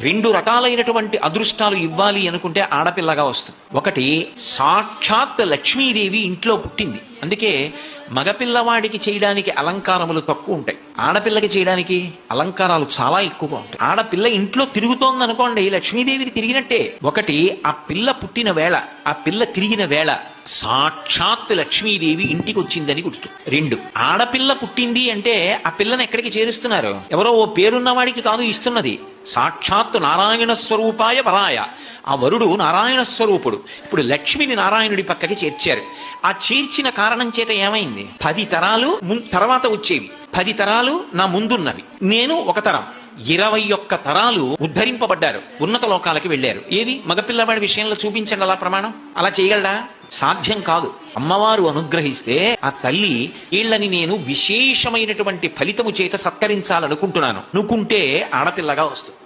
రెండు రకాలైనటువంటి అదృష్టాలు ఇవ్వాలి అనుకుంటే ఆడపిల్లగా వస్తుంది. ఒకటి, సాక్షాత్ లక్ష్మీదేవి ఇంట్లో పుట్టింది, అందుకే మగపిల్లవాడికి చేయడానికి అలంకారములు తక్కువ ఉంటాయి, ఆడపిల్లకి చేయడానికి అలంకారాలు చాలా ఎక్కువగా ఉంటాయి. ఆడపిల్ల ఇంట్లో తిరుగుతోంది అనుకోండి, లక్ష్మీదేవికి తిరిగినట్టే. ఒకటి, ఆ పిల్ల పుట్టిన వేళ, ఆ పిల్ల తిరిగిన వేళ సాక్షాత్ లక్ష్మీదేవి ఇంటికి వచ్చిందని గుర్తు. రెండు, ఆడపిల్ల పుట్టింది అంటే ఆ పిల్లని ఎక్కడికి చేరుస్తున్నారు? ఎవరో ఓ పేరున్నవాడికి కాదు ఇస్తున్నది, సాక్షాత్ నారాయణ స్వరూపాయ వరాయ. ఆ వరుడు నారాయణ స్వరూపుడు. ఇప్పుడు లక్ష్మిని నారాయణుడి పక్కకి చేర్చారు. ఆ చేర్చిన కారణం చేత ఏమైంది? 10 తరాలు తర్వాత వచ్చేవి, 10 తరాలు నా ముందున్నవి, నేను ఒక తరం, 21 తరాలు ఉద్ధరింపబడ్డారు, ఉన్నత లోకాలకి వెళ్ళారు. ఏది మగపిల్లవాడి విషయంలో చూపించండి అలా ప్రమాణం. అలా చేయగలడా? సాధ్యం కాదు. అమ్మవారు అనుగ్రహిస్తే ఆ తల్లి వీళ్ళని నేను విశేషమైనటువంటి ఫలితము చేత సత్కరించాలనుకుంటున్నాను అనుకుంటే ఆడపిల్లగా వస్తుంది.